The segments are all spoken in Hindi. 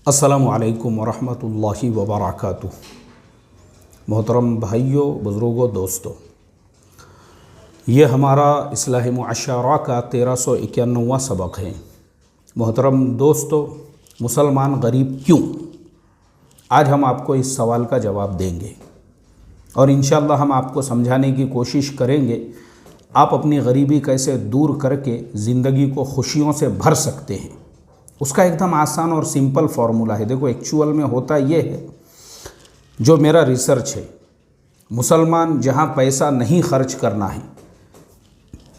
अस्सलामु अलैकुम वरहमतुल्लाहि वबरकातुह। मोहतरम भाइयों, बुज़ुर्गों, दोस्तों, ये हमारा इस्लाह मुअश्शरा का 1391वां सबक है। मोहतरम दोस्तों, मुसलमान गरीब क्यों? आज हम आपको इस सवाल का जवाब देंगे और इंशाअल्लाह हम आपको समझाने की कोशिश करेंगे आप अपनी गरीबी कैसे दूर करके ज़िंदगी को खुशियों से भर सकते हैं। उसका एकदम आसान और सिंपल फार्मूला है। देखो, एक्चुअल में होता ये है, जो मेरा रिसर्च है, मुसलमान जहाँ पैसा नहीं खर्च करना है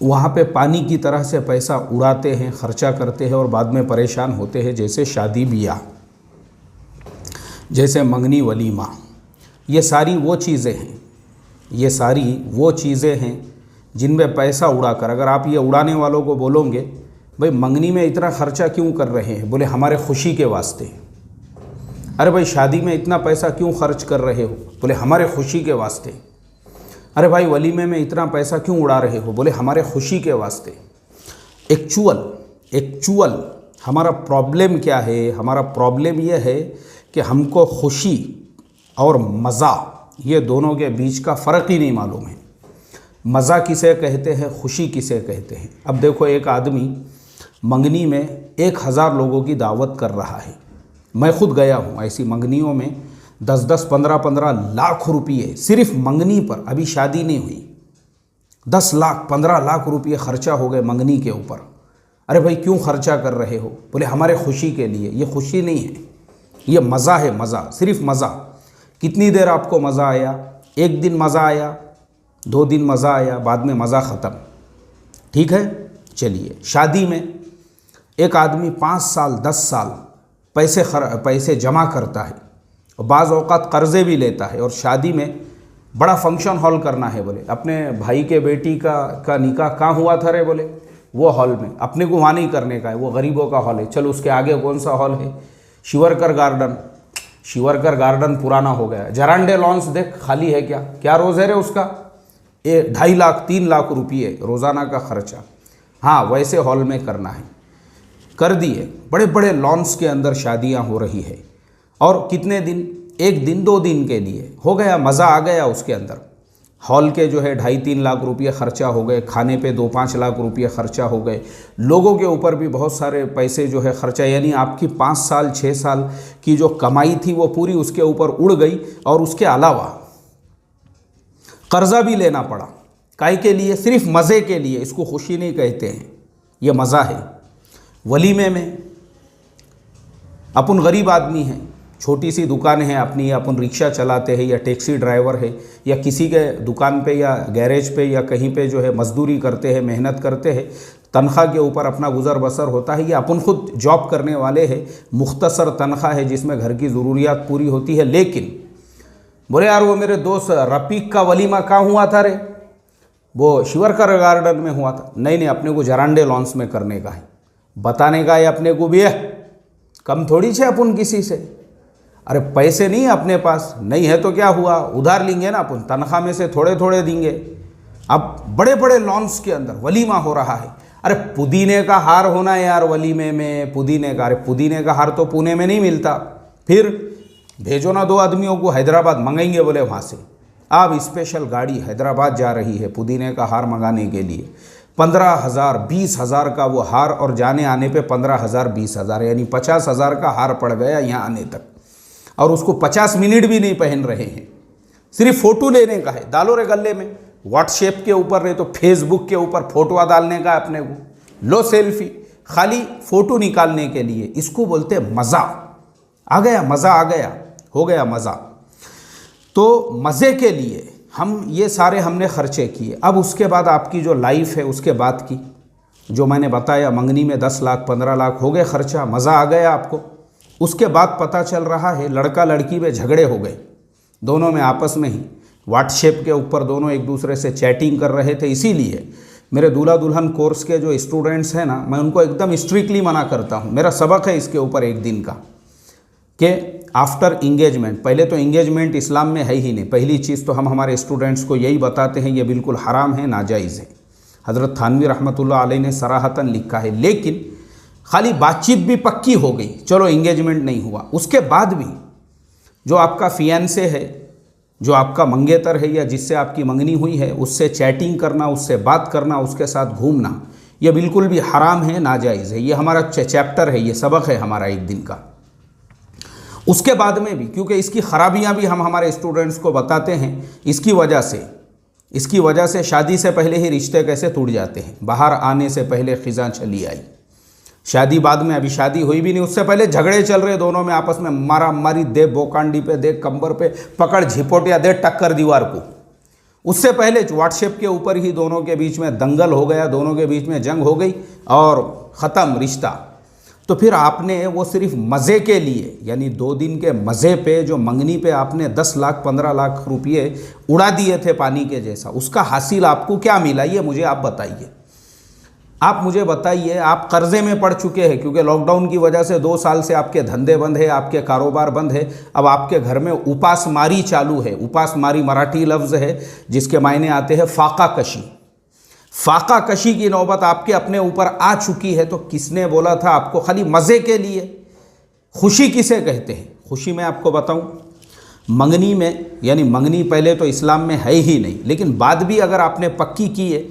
वहाँ पे पानी की तरह से पैसा उड़ाते हैं, खर्चा करते हैं और बाद में परेशान होते हैं। जैसे शादी ब्याह, जैसे मंगनी वलीमा, ये सारी वो चीज़ें हैं, ये सारी वो चीज़ें हैं जिनमें पैसा उड़ाकर, अगर आप ये उड़ाने वालों को बोलोगे भाई मंगनी में इतना खर्चा क्यों कर रहे हैं, बोले हमारे खुशी के वास्ते। अरे भाई शादी में इतना पैसा क्यों खर्च कर रहे हो, बोले हमारे खुशी के वास्ते। अरे भाई वलीमे में इतना पैसा क्यों उड़ा रहे हो, बोले हमारे खुशी के वास्ते। एक्चुअल हमारा प्रॉब्लम क्या है? हमारा प्रॉब्लम यह है कि हमको खुशी और मज़ा, ये दोनों के बीच का फ़र्क ही नहीं मालूम है। मज़ा किसे कहते हैं, खुशी किसे कहते हैं। अब देखो, एक आदमी मंगनी में 1000 लोगों की दावत कर रहा है। मैं खुद गया हूँ ऐसी मंगनियों में। 10-10, 15-15 लाख रुपये सिर्फ मंगनी पर, अभी शादी नहीं हुई, 10 लाख 15 लाख रुपये खर्चा हो गए मंगनी के ऊपर। अरे भाई क्यों खर्चा कर रहे हो, बोले हमारे खुशी के लिए। ये खुशी नहीं है, ये मज़ा है, मज़ा, सिर्फ मज़ा। कितनी देर आपको मज़ा आया? एक दिन मज़ा आया, 2 दिन मज़ा आया, बाद में मज़ा ख़त्म। ठीक है, चलिए। शादी में एक आदमी 5 साल 10 साल पैसे जमा करता है और बाज़ औक़ात कर्ज़े भी लेता है, और शादी में बड़ा फंक्शन हॉल करना है। बोले अपने भाई के बेटी का निकाह कहाँ हुआ था रे, बोले वो हॉल में। अपने को वहाँ नहीं करने का है, वो गरीबों का हॉल है। चलो उसके आगे कौन सा हॉल है? शिवरकर गार्डन। शिवरकर गार्डन पुराना हो गया। जरांडे लॉन्स देख, खाली है क्या? क्या रोज़ है रे उसका? 2.5 लाख 3 लाख रुपये रोज़ाना का खर्चा। हाँ, वैसे हॉल में करना है, कर दिए। बड़े बड़े लॉन्स के अंदर शादियां हो रही है, और कितने दिन? 1 दिन 2 दिन के लिए हो गया, मज़ा आ गया उसके अंदर। हॉल के जो है 2.5-3 लाख रुपये खर्चा हो गए, खाने पे 2-5 लाख रुपये खर्चा हो गए, लोगों के ऊपर भी बहुत सारे पैसे जो है खर्चा, यानी आपकी 5 साल 6 साल की जो कमाई थी वो पूरी उसके ऊपर उड़ गई। और उसके अलावा कर्ज़ा भी लेना पड़ा। काहे के लिए? सिर्फ मज़े के लिए। इसको खुशी नहीं कहते हैं, ये मज़ा है। वलीमे में अपन गरीब आदमी हैं, छोटी सी दुकान है अपनी, या अपन रिक्शा चलाते हैं, या टैक्सी ड्राइवर है, या किसी के दुकान पे या गैरेज पे या कहीं पे जो है मजदूरी करते हैं, मेहनत करते हैं, तनख्वाह के ऊपर अपना गुजर बसर होता है। या अपन खुद जॉब करने वाले हैं, मुख्तसर तनख्वाह है जिसमें घर की ज़रूरियात पूरी होती है। लेकिन बोले यार वो मेरे दोस्त रफ़ीक का वलीमा कहाँ हुआ था रे, वो शिवरकर गार्डन में हुआ था। नहीं, अपने को जरांडे लॉन्स में करने का है। बताने का है अपने को भी है, कम थोड़ी से अपन किसी से। अरे पैसे नहीं है अपने पास, नहीं है तो क्या हुआ, उधार लेंगे ना अपन, तनख्वाह में से थोड़े थोड़े देंगे। अब बड़े बड़े लॉन्स के अंदर वलीमा हो रहा है। अरे पुदीने का हार होना है यार वलीमे में, पुदीने का। अरे पुदीने का हार तो पुणे में नहीं मिलता, फिर भेजो ना 2 आदमियों को, हैदराबाद मंगाएंगे। बोले वहाँ से अब स्पेशल गाड़ी हैदराबाद जा रही है पुदीने का हार मंगाने के लिए। 15,000 20,000 का वो हार, और जाने आने पे 15,000 20,000, यानी 50,000 का हार पड़ गया यहाँ आने तक। और उसको 50 मिनट भी नहीं पहन रहे हैं, सिर्फ फ़ोटो लेने का है। डालो रे गले में, व्हाट्सएप के ऊपर नहीं तो फेसबुक के ऊपर फ़ोटोआ डालने का अपने को, लो सेल्फी, खाली फ़ोटो निकालने के लिए। इसको बोलते हैं मज़ा। आ गया मज़ा, आ गया, हो गया मज़ा। तो मज़े के लिए हम ये सारे हमने खर्चे किए। अब उसके बाद आपकी जो लाइफ है उसके बाद की, जो मैंने बताया, मंगनी में 10 लाख 15 लाख हो गए खर्चा, मज़ा आ गया आपको। उसके बाद पता चल रहा है लड़का लड़की में झगड़े हो गए, दोनों में आपस में ही व्हाट्सएप के ऊपर दोनों एक दूसरे से चैटिंग कर रहे थे। इसीलिए मेरे दूल्हा दुल्हन कोर्स के जो स्टूडेंट्स हैं ना, मैं उनको एकदम स्ट्रिक्टली मना करता हूँ। मेरा सबक है इसके ऊपर 1 दिन का, कि आफ्टर इंगेजमेंट, पहले तो इंगेजमेंट इस्लाम में है ही नहीं। पहली चीज़ तो हम हमारे स्टूडेंट्स को यही बताते हैं, ये बिल्कुल हराम है, नाजायज़ है। हज़रत थानवी रहमतुल्लाह अलैह ने सराहतन लिखा है। लेकिन खाली बातचीत भी पक्की हो गई, चलो इंगेजमेंट नहीं हुआ, उसके बाद भी जो आपका फियांसे है, जो आपका मंगेतर है या जिससे आपकी मंगनी हुई है, उससे चैटिंग करना, उससे बात करना, उसके साथ घूमना, ये बिल्कुल भी हराम है, नाजायज़ है। ये हमारा चैप्टर है, ये सबक है हमारा एक दिन का। उसके बाद में भी, क्योंकि इसकी खराबियां भी हम हमारे स्टूडेंट्स को बताते हैं, इसकी वजह से शादी से पहले ही रिश्ते कैसे टूट जाते हैं। बाहर आने से पहले खिज़ां चली आई, शादी बाद में, अभी शादी हुई भी नहीं, उससे पहले झगड़े चल रहे दोनों में आपस में, मारा मारी, दे बोकांडी पे, दे कंबर पे पकड़ झिपोटिया, दे टक्कर दीवार को। उससे पहले व्हाट्सएप के ऊपर ही दोनों के बीच में दंगल हो गया, दोनों के बीच में जंग हो गई और ख़त्म रिश्ता। तो फिर आपने वो सिर्फ मज़े के लिए, यानी 2 दिन के मज़े पे, जो मंगनी पे आपने 10 लाख 15 लाख रुपये उड़ा दिए थे पानी के जैसा, उसका हासिल आपको क्या मिला, ये मुझे आप बताइए। आप मुझे बताइए, आप कर्ज़े में पड़ चुके हैं क्योंकि लॉकडाउन की वजह से 2 साल से आपके धंधे बंद है, आपके कारोबार बंद है। अब आपके घर में उपासमारी चालू है। उपासमारी मराठी लफ्ज़ है जिसके मायने आते हैं फाका कशी। फाका कशी की नौबत आपके अपने ऊपर आ चुकी है। तो किसने बोला था आपको खाली मज़े के लिए? खुशी किसे कहते हैं? खुशी मैं आपको बताऊं, मंगनी में, यानी मंगनी पहले तो इस्लाम में है ही नहीं, लेकिन बाद भी अगर आपने पक्की की है,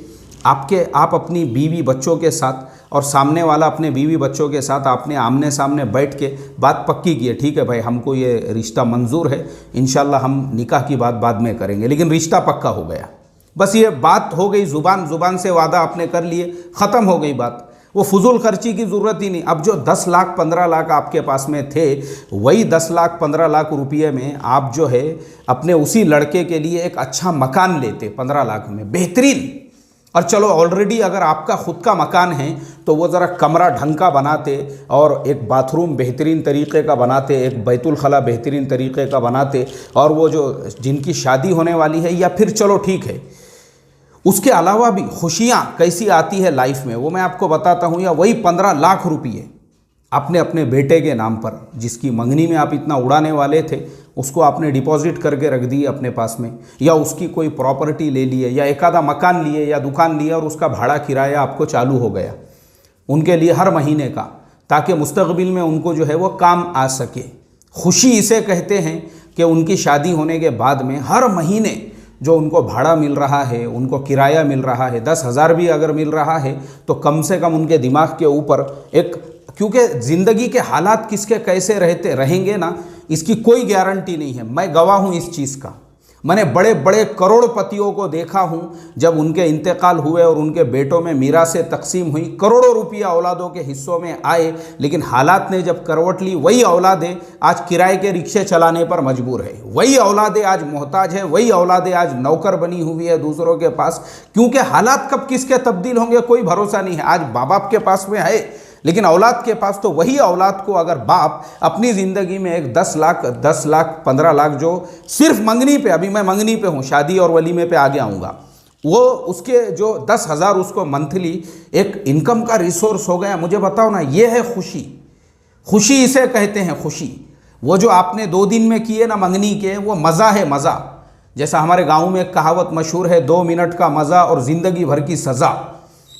आप अपनी बीवी बच्चों के साथ और सामने वाला अपने बीवी बच्चों के साथ आपने आमने सामने बैठ के बात पक्की की है, ठीक है भाई हमको ये रिश्ता मंजूर है, इंशाल्लाह हम निकाह की बात बाद में करेंगे, लेकिन रिश्ता पक्का हो गया, बस ये बात हो गई, ज़ुबान से वादा आपने कर लिए, ख़त्म हो गई बात। वो फजूल खर्ची की ज़रूरत ही नहीं। अब जो 10 लाख 15 लाख आपके पास में थे, वही 10 लाख 15 लाख रुपये में आप जो है अपने उसी लड़के के लिए एक अच्छा मकान लेते 15 लाख में, बेहतरीन। और चलो ऑलरेडी अगर आपका ख़ुद का मकान है तो वो ज़रा कमरा ढंग का बनाते और एक बाथरूम बेहतरीन तरीक़े का बनाते, एक बैतुल खला बेहतरीन तरीक़े का बनाते, और वो जो जिनकी शादी होने वाली है, या फिर चलो ठीक है उसके अलावा भी खुशियाँ कैसी आती है लाइफ में वो मैं आपको बताता हूँ। या वही 15 लाख रुपये आपने अपने बेटे के नाम पर, जिसकी मंगनी में आप इतना उड़ाने वाले थे, उसको आपने डिपॉजिट करके रख दिए अपने पास में, या उसकी कोई प्रॉपर्टी ले लिए, या एक आधा मकान लिए या दुकान लिया और उसका भाड़ा किराया आपको चालू हो गया उनके लिए हर महीने का, ताकि मुस्तकबिल में उनको जो है वो काम आ सके। खुशी इसे कहते हैं कि उनकी शादी होने के बाद में हर महीने जो उनको भाड़ा मिल रहा है, उनको किराया मिल रहा है, 10,000 भी अगर मिल रहा है तो कम से कम उनके दिमाग के ऊपर एक, क्योंकि ज़िंदगी के हालात किसके कैसे रहेंगे ना, इसकी कोई गारंटी नहीं है। मैं गवाह हूँ इस चीज़ का। मैंने बड़े बड़े करोड़पतियों को देखा हूँ, जब उनके इंतकाल हुए और उनके बेटों में मीरासें तकसीम हुई, करोड़ों रुपया औलादों के हिस्सों में आए, लेकिन हालात ने जब करवट ली, वही औलादें आज किराए के रिक्शे चलाने पर मजबूर है, वही औलादें आज मोहताज है, वही औलादें आज नौकर बनी हुई है दूसरों के पास, क्योंकि हालात कब किसके तब्दील होंगे कोई भरोसा नहीं है। आज माँ बाप के पास में है, लेकिन औलाद के पास, तो वही औलाद को अगर बाप अपनी ज़िंदगी में एक 10 लाख 15 लाख जो सिर्फ मंगनी पे, अभी मैं मंगनी पे हूँ, शादी और वलीमे पे आगे आऊँगा, वो उसके जो 10,000 उसको मंथली एक इनकम का रिसोर्स हो गया, मुझे बताओ ना, ये है खुशी। खुशी इसे कहते हैं खुशी। वो जो आपने 2 दिन में किए ना मंगनी के, वो मज़ा है, मज़ा। जैसा हमारे गाँव में एक कहावत मशहूर है, 2 मिनट का मज़ा और ज़िंदगी भर की सज़ा,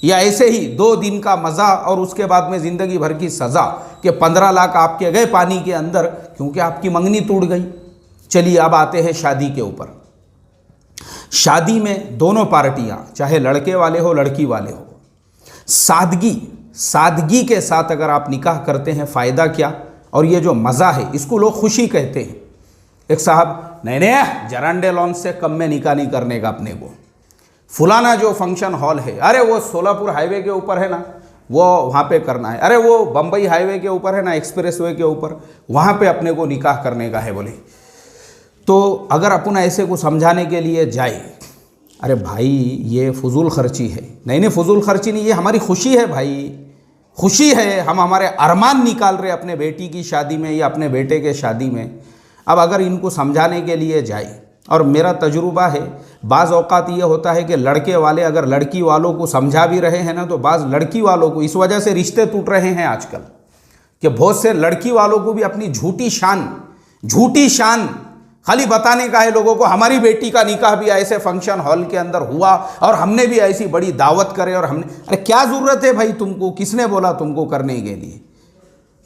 या ऐसे ही 2 दिन का मज़ा और उसके बाद में ज़िंदगी भर की सज़ा, कि 15 लाख आपके गए पानी के अंदर क्योंकि आपकी मंगनी टूट गई। चलिए अब आते हैं शादी के ऊपर। शादी में दोनों पार्टियां, चाहे लड़के वाले हो लड़की वाले हो, सादगी के साथ अगर आप निकाह करते हैं, फ़ायदा क्या, और ये जो मज़ा है इसको लोग खुशी कहते हैं। एक साहब, नहीं जरांडे लॉन्च से कम में निकाह नहीं करने का अपने को, फुलाना जो फंक्शन हॉल है, अरे वो सोलापुर हाईवे के ऊपर है ना, वो वहाँ पे करना है, अरे वो बम्बई हाईवे के ऊपर है ना, एक्सप्रेसवे के ऊपर, वहाँ पे अपने को निकाह करने का है बोले। तो अगर अपन ऐसे को समझाने के लिए जाए, अरे भाई ये फजूल खर्ची है, नहीं फजूल खर्ची नहीं, ये हमारी खुशी है भाई, खुशी है, हम हमारे अरमान निकाल रहे अपने बेटी की शादी में या अपने बेटे के शादी में। अब अगर इनको समझाने के लिए जाए, और मेरा तजुर्बा है, बाज़ औक़ात ये होता है कि लड़के वाले अगर लड़की वालों को समझा भी रहे हैं ना, तो बाज़ लड़की वालों को इस वजह से रिश्ते टूट रहे हैं आजकल, कि बहुत से लड़की वालों को भी अपनी झूठी शान खाली बताने का है लोगों को हमारी बेटी का निकाह भी ऐसे फंक्शन हॉल के अंदर हुआ और हमने भी ऐसी बड़ी दावत करे और हमने, अरे क्या ज़रूरत है भाई तुमको, किसने बोला तुमको करने के लिए।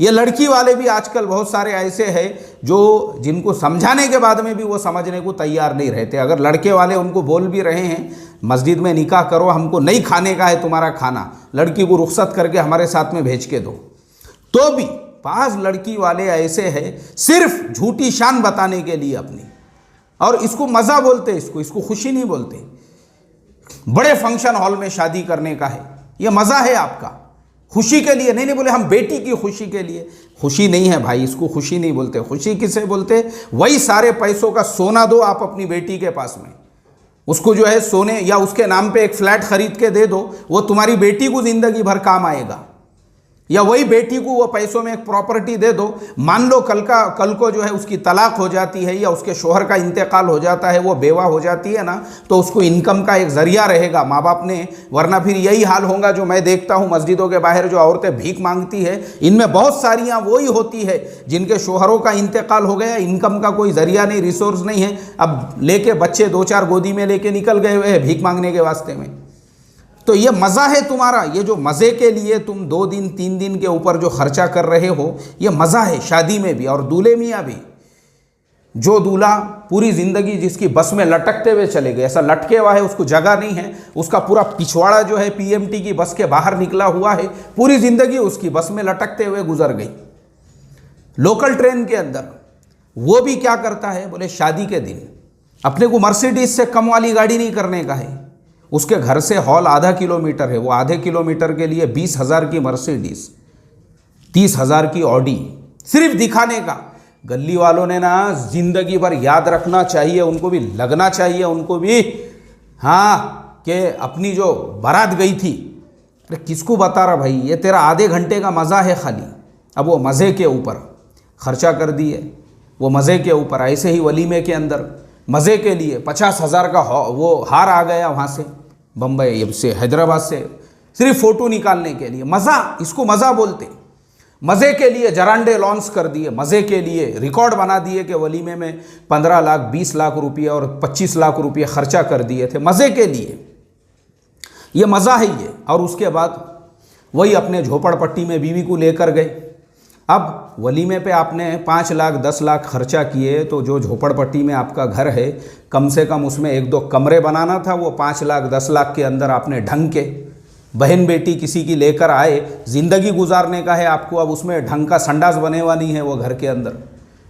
ये लड़की वाले भी आजकल बहुत सारे ऐसे हैं जो जिनको समझाने के बाद में भी वो समझने को तैयार नहीं रहते। अगर लड़के वाले उनको बोल भी रहे हैं मस्जिद में निकाह करो, हमको नहीं खाने का है तुम्हारा खाना, लड़की को रुखसत करके हमारे साथ में भेज के दो, तो भी 5 लड़की वाले ऐसे हैं सिर्फ झूठी शान बताने के लिए अपनी, और इसको मज़ा बोलते, इसको खुशी नहीं बोलते। बड़े फंक्शन हॉल में शादी करने का है, ये मज़ा है आपका, खुशी के लिए नहीं बोले हम बेटी की खुशी के लिए। खुशी नहीं है भाई, इसको खुशी नहीं बोलते। खुशी किसे बोलते? वही सारे पैसों का सोना दो आप अपनी बेटी के पास में, उसको जो है सोने या उसके नाम पे एक फ्लैट खरीद के दे दो, वो तुम्हारी बेटी को ज़िंदगी भर काम आएगा। या वही बेटी को वो पैसों में एक प्रॉपर्टी दे दो, मान लो कल को जो है उसकी तलाक हो जाती है या उसके शोहर का इंतकाल हो जाता है, वो बेवा हो जाती है ना, तो उसको इनकम का एक ज़रिया रहेगा माँ बाप ने। वरना फिर यही हाल होगा जो मैं देखता हूँ मस्जिदों के बाहर जो औरतें भीख मांगती है, इनमें बहुत सारियाँ वही होती है जिनके शोहरों का इंतकाल हो गया, इनकम का कोई ज़रिया नहीं, रिसोर्स नहीं है, अब लेके बच्चे 2-4 गोदी में लेके निकल गए हुए हैं भीख मांगने के वास्ते में। तो ये मज़ा है तुम्हारा, ये जो मज़े के लिए तुम 2 दिन 3 दिन के ऊपर जो खर्चा कर रहे हो, ये मज़ा है शादी में भी। और दूल्हे मियाँ भी, जो दूल्हा पूरी ज़िंदगी जिसकी बस में लटकते हुए चले गए, ऐसा लटके हुआ है उसको जगह नहीं है, उसका पूरा पिछवाड़ा जो है पीएमटी की बस के बाहर निकला हुआ है, पूरी ज़िंदगी उसकी बस में लटकते हुए गुजर गई लोकल ट्रेन के अंदर। वो भी क्या करता है, बोले शादी के दिन अपने को मर्सिडीज से कम वाली गाड़ी नहीं करने का है, उसके घर से हॉल आधा किलोमीटर है, वो आधे किलोमीटर के लिए 20,000 की मर्सिडीज, 30,000 की ऑडी, सिर्फ दिखाने का। गली वालों ने ना जिंदगी भर याद रखना चाहिए, उनको भी लगना चाहिए, उनको भी हाँ कि अपनी जो बारात गई थी। अरे किसको बता रहा भाई, ये तेरा आधे घंटे का मज़ा है खाली। अब वो मज़े के ऊपर खर्चा कर दिए, वो मज़े के ऊपर। ऐसे ही वलीमे के अंदर मज़े के लिए 50,000 का वो हार आ गया वहाँ से, बम्बई से, हैदराबाद से, सिर्फ फ़ोटो निकालने के लिए। मज़ा, इसको मज़ा बोलते। मज़े के लिए जरांडे लॉन्च कर दिए, मज़े के लिए रिकॉर्ड बना दिए कि वलीमे में 15 लाख 20 लाख रुपये और 25 लाख रुपये खर्चा कर दिए थे मज़े के लिए। ये मज़ा है ये। और उसके बाद वही अपने झोपड़पट्टी में बीवी को लेकर गए। अब वलीमे पे आपने 5 लाख 10 लाख खर्चा किए, तो जो झोपड़पट्टी में आपका घर है कम से कम उसमें 1-2 कमरे बनाना था। वो 5 लाख 10 लाख के अंदर आपने ढंग के बहन बेटी किसी की लेकर आए, ज़िंदगी गुजारने का है आपको। अब उसमें ढंग का संडास बने हुआ नहीं है, वो घर के अंदर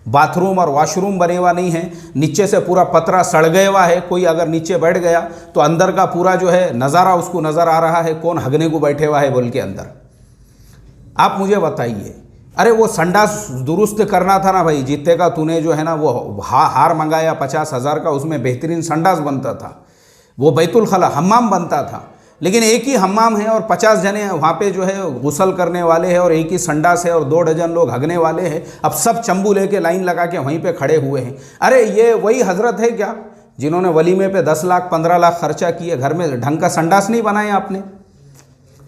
बाथरूम और वॉशरूम बने हुआ नहीं है, नीचे से पूरा पतरा सड़ गया हुआ है। कोई अगर नीचे बैठ गया तो अंदर का पूरा जो है नज़ारा उसको नज़र आ रहा है, कौन हगने को बैठे हुआ है बोल के अंदर। आप मुझे बताइए, अरे वो संडास दुरुस्त करना था ना भाई, जितने का तूने जो है ना वो हार मंगाया 50,000 का, उसमें बेहतरीन संडास बनता था, वो बैतुल खला हम्माम बनता था। लेकिन एक ही हम्माम है और 50 जने वहाँ पे जो है गुसल करने वाले हैं, और एक ही संडास है और 2 डजन लोग हगने वाले हैं। अब सब चंबू लेके लाइन लगा के वहीं पे खड़े हुए हैं। अरे ये वही हजरत है क्या जिन्होंने वलीमे पे 10 लाख 15 लाख खर्चा किए, घर में ढंग का संडास नहीं बनाया आपने?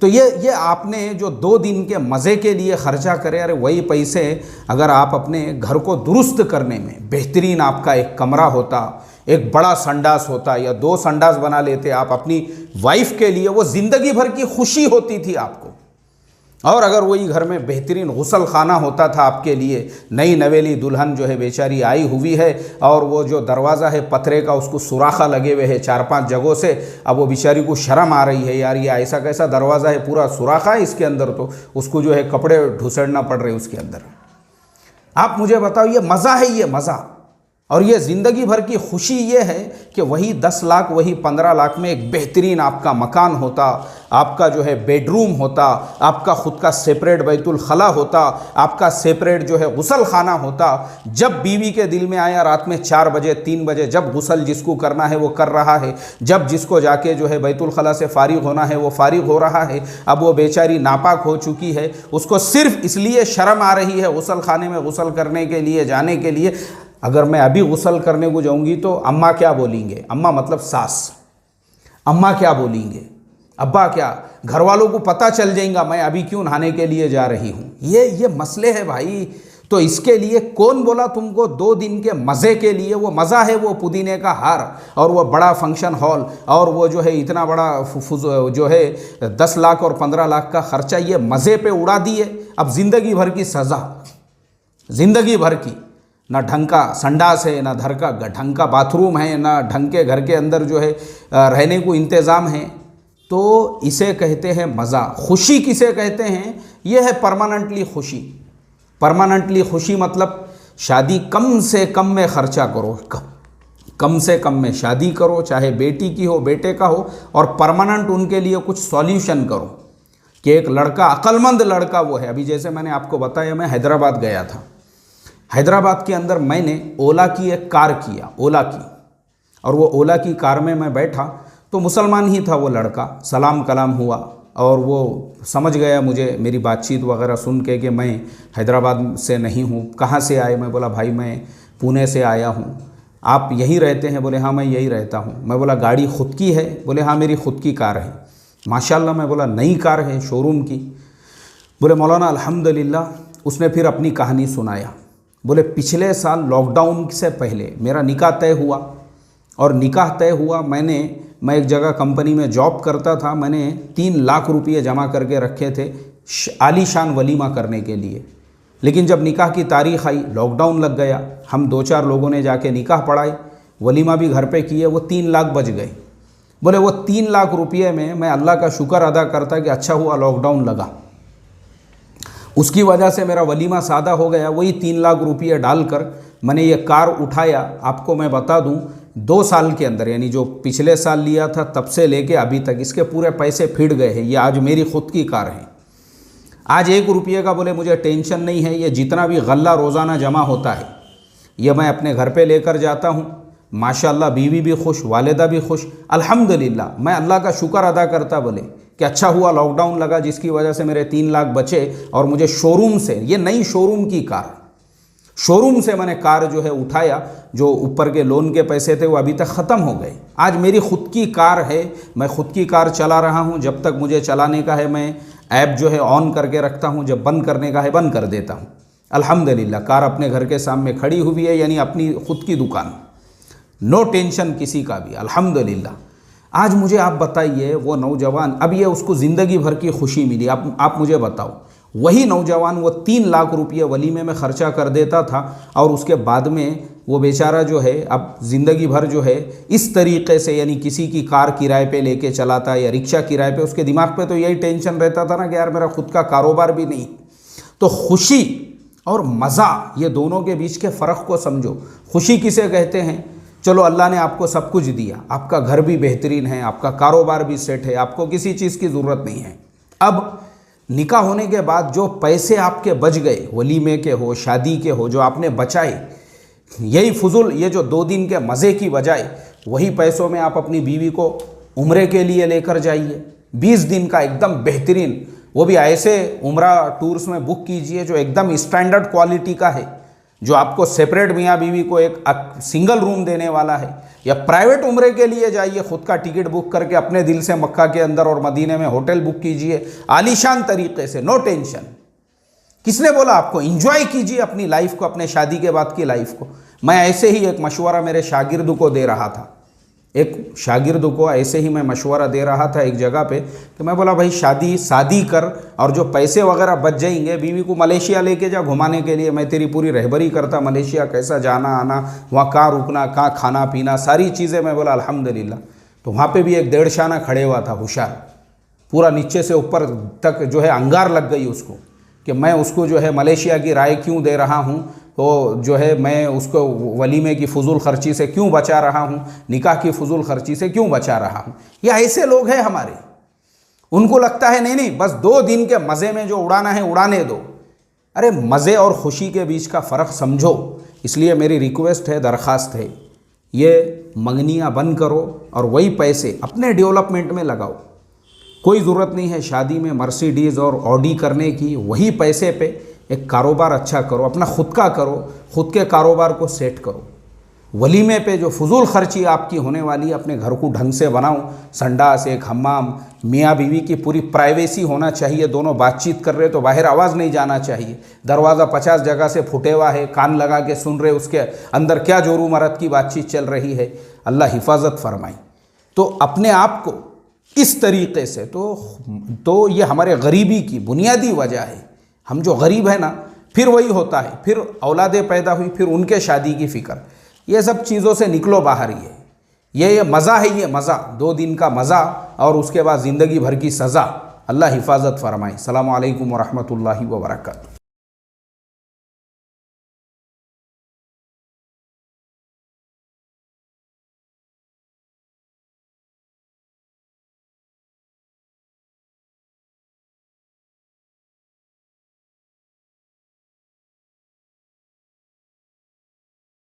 तो ये आपने जो 2 दिन के मज़े के लिए खर्चा करे, अरे वही पैसे अगर आप अपने घर को दुरुस्त करने में, बेहतरीन आपका एक कमरा होता, एक बड़ा संडास होता, या 2 संडास बना लेते आप अपनी वाइफ के लिए, वो ज़िंदगी भर की खुशी होती थी आपको। और अगर वही घर में बेहतरीन गुसल खाना होता था आपके लिए, नई नवेली दुल्हन जो है बेचारी आई हुई है, और वो जो दरवाज़ा है पतरे का उसको सुराखा लगे हुए हैं 4-5 जगहों से। अब वो बेचारी को शर्म आ रही है, यार ये ऐसा कैसा दरवाज़ा है, पूरा सुराखा है इसके अंदर, तो उसको जो है कपड़े ढुसेड़ना पड़ रहे उसके अंदर। आप मुझे बताओ, ये मज़ा है, ये मज़ा। और ये ज़िंदगी भर की खुशी ये है कि वही 10 लाख वही 15 लाख में एक बेहतरीन आपका मकान होता, आपका जो है बेडरूम होता, आपका ख़ुद का सेपरेट बैतुल खला होता, आपका सेपरेट जो है गुसल खाना होता। जब बीवी के दिल में आया रात में 4 बजे 3 बजे, जब गुसल जिसको करना है वो कर रहा है, जब जिसको जाके जो है बैतुल खला से फारिग होना है वो फारिग हो रहा है। अब वो बेचारी नापाक हो चुकी है, उसको सिर्फ इसलिए शर्म आ रही है गुसल खाने में गुसल करने के लिए जाने के लिए। अगर मैं अभी गुसल करने को जाऊंगी तो अम्मा क्या बोलेंगे, अम्मा मतलब सास, अम्मा क्या बोलेंगे, अब्बा क्या, घर वालों को पता चल जाएगा मैं अभी क्यों नहाने के लिए जा रही हूँ। ये मसले हैं भाई। तो इसके लिए कौन बोला तुमको 2 दिन के मज़े के लिए? वो मज़ा है वो पुदीने का हार और वो बड़ा फंक्शन हॉल और वो जो है इतना बड़ा जो है 10 लाख और 15 लाख का खर्चा, ये मज़े पे उड़ा दिए। अब ज़िंदगी भर की सज़ा, ज़िंदगी भर की, ना ढंग का संडास है, ना ढंग का बाथरूम है, ना ढंग के घर के अंदर जो है रहने को इंतज़ाम है। तो इसे कहते हैं मज़ा। खुशी किसे कहते हैं? यह है परमानेंटली खुशी। परमानेंटली खुशी मतलब शादी कम से कम में ख़र्चा करो, कम से कम में शादी करो, चाहे बेटी की हो बेटे का हो, और परमानेंट उनके लिए कुछ सॉल्यूशन करो कि एक लड़का, अक्लमंद लड़का वो है। अभी जैसे मैंने आपको बताया, मैं हैदराबाद गया था। हैदराबाद के अंदर मैंने ओला की एक कार किया, ओला की, और वो ओला की कार में मैं बैठा तो मुसलमान ही था वो लड़का। सलाम कलाम हुआ और वो समझ गया मुझे, मेरी बातचीत वगैरह सुन के कि मैं हैदराबाद से नहीं हूँ। कहाँ से आए? मैं बोला भाई मैं पुणे से आया हूँ। आप यहीं रहते हैं? बोले हाँ मैं यहीं रहता हूँ। मैं बोला गाड़ी खुद की है? बोले हाँ मेरी खुद की कार है। माशाल्लाह। मैं बोला नई कार है शोरूम की? बोले मौलाना अल्हम्दुलिल्लाह। उसने फिर अपनी कहानी सुनाया। बोले पिछले साल लॉकडाउन से पहले मेरा निकाह तय हुआ, और निकाह तय हुआ मैं एक जगह कंपनी में जॉब करता था। मैंने 3 लाख रुपये जमा करके रखे थे आलीशान वलीमा करने के लिए। लेकिन जब निकाह की तारीख़ आई, लॉकडाउन लग गया। हम 2-4 लोगों ने जाके निकाह पढ़ाए, वलीमा भी घर पे किए, वो 3 लाख बच गए। बोले वो 3 लाख रुपये में मैं अल्लाह का शुक्र अदा करता कि अच्छा हुआ लॉकडाउन लगा, उसकी वजह से मेरा वलीमा सादा हो गया। वही 3 लाख रुपये डालकर मैंने ये कार उठाया। आपको मैं बता दूं 2 साल के अंदर, यानी जो पिछले साल लिया था तब से लेके अभी तक इसके पूरे पैसे फिट गए हैं। ये आज मेरी खुद की कार है। आज 1 रुपये का बोले मुझे टेंशन नहीं है। ये जितना भी गल्ला रोज़ाना जमा होता है ये मैं अपने घर पे लेकर जाता हूँ। माशाल्लाह बीवी भी खुश, वालिदा भी खुश। अल्हम्दुलिल्लाह मैं अल्लाह का शुक्र अदा करता बोले कि अच्छा हुआ लॉकडाउन लगा, जिसकी वजह से मेरे 3 लाख बचे। और मुझे शोरूम से, ये नई शोरूम की कार, शोरूम से मैंने कार जो है उठाया। जो ऊपर के लोन के पैसे थे वो अभी तक ख़त्म हो गए। आज मेरी खुद की कार है, मैं खुद की कार चला रहा हूँ। जब तक मुझे चलाने का है मैं ऐप जो है ऑन करके रखता हूँ, जब बंद करने का है बंद कर देता हूँ। अल्हम्दुलिल्लाह कार अपने घर के सामने खड़ी हुई है, यानी अपनी खुद की दुकान, नो टेंशन किसी का भी, अल्हम्दुलिल्लाह। आज मुझे आप बताइए वो नौजवान, अब ये उसको ज़िंदगी भर की खुशी मिली। आप मुझे बताओ, वही नौजवान वो 3 लाख रुपये वलीमे में ख़र्चा कर देता था, और उसके बाद में वो बेचारा जो है अब ज़िंदगी भर जो है इस तरीक़े से, यानी किसी की कार किराए पे लेके चलाता या रिक्शा किराए पे। उसके दिमाग पे तो यही टेंशन रहता था ना कि यार मेरा खुद का कारोबार भी नहीं। तो खुशी और मज़ा, ये दोनों के बीच के फ़र्क को समझो। खुशी किसे कहते हैं? चलो अल्लाह ने आपको सब कुछ दिया, आपका घर भी बेहतरीन है, आपका कारोबार भी सेट है, आपको किसी चीज़ की ज़रूरत नहीं है। अब निकाह होने के बाद जो पैसे आपके बच गए, वलीमे के हो, शादी के हो, जो आपने बचाए, यही फुजुल, ये जो 2 दिन के मज़े की बजाय वही पैसों में आप अपनी बीवी को उम्रे के लिए लेकर जाइए। 20 दिन का एकदम बेहतरीन, वो भी ऐसे उम्रा टूर्स में बुक कीजिए जो एकदम स्टैंडर्ड क्वालिटी का है, जो आपको सेपरेट मियाँ बीवी को एक सिंगल रूम देने वाला है। या प्राइवेट उम्रे के लिए जाइए, खुद का टिकट बुक करके अपने दिल से मक्का के अंदर और मदीने में होटल बुक कीजिए आलीशान तरीके से, नो टेंशन। किसने बोला आपको? एंजॉय कीजिए अपनी लाइफ को, अपने शादी के बाद की लाइफ को। मैं ऐसे ही एक मशवरा मेरे शागिर्द को दे रहा था, एक शागिर्द को ऐसे ही मैं मशवरा दे रहा था एक जगह पे, कि मैं बोला भाई शादी कर, और जो पैसे वगैरह बच जाएंगे बीवी को मलेशिया लेके जा घुमाने के लिए, मैं तेरी पूरी रहबरी करता, मलेशिया कैसा जाना आना, वहाँ कहाँ रुकना, कहाँ खाना पीना, सारी चीज़ें। मैं बोला अल्हम्दुलिल्लाह। तो वहाँ पे भी एक 1.5 शाना खड़े हुआ था, होशियार, पूरा नीचे से ऊपर तक जो है अंगार लग गई उसको कि मैं उसको जो है मलेशिया की राय क्यों दे रहा हूँ, तो जो है मैं उसको वलीमे की फ़ुजूल ख़र्ची से क्यों बचा रहा हूँ, निकाह की फ़ुजूल ख़र्ची से क्यों बचा रहा हूँ। ये ऐसे लोग हैं हमारे, उनको लगता है नहीं बस 2 दिन के मज़े में जो उड़ाना है उड़ाने दो। अरे मज़े और ख़ुशी के बीच का फ़र्क समझो। इसलिए मेरी रिक्वेस्ट है, दरख्वास्त है, ये मंगनियाँ बंद करो और वही पैसे अपने डेवलपमेंट में लगाओ। कोई ज़रूरत नहीं है शादी में मर्सिडीज़ और ऑडी करने की। वही पैसे पे एक कारोबार अच्छा करो, अपना खुद का करो, खुद के कारोबार को सेट करो। वलीमे पे जो फजूल खर्ची आपकी होने वाली, अपने घर को ढंग से बनाओ, संडास, एक हम्माम, मियाँ बीवी की पूरी प्राइवेसी होना चाहिए, दोनों बातचीत कर रहे तो बाहर आवाज़ नहीं जाना चाहिए, दरवाज़ा 50 जगह से फुटे हुआ है, कान लगा के सुन रहे उसके अंदर क्या जोरू मरद की बातचीत चल रही है। अल्लाह हिफाजत फरमाए। तो अपने आप को इस तरीक़े से तो ये हमारे गरीबी की बुनियादी वजह है। हम जो गरीब है ना, फिर वही होता है, फिर औलादें पैदा हुई, फिर उनके शादी की फ़िक्र, ये सब चीज़ों से निकलो बाहर। ये मज़ा है, ये मज़ा 2 दिन का मज़ा और उसके बाद ज़िंदगी भर की सज़ा। अल्लाह हिफाजत फरमाए। अस्सलामु अलैकुम व रहमतुल्लाहि व बरकातुहू।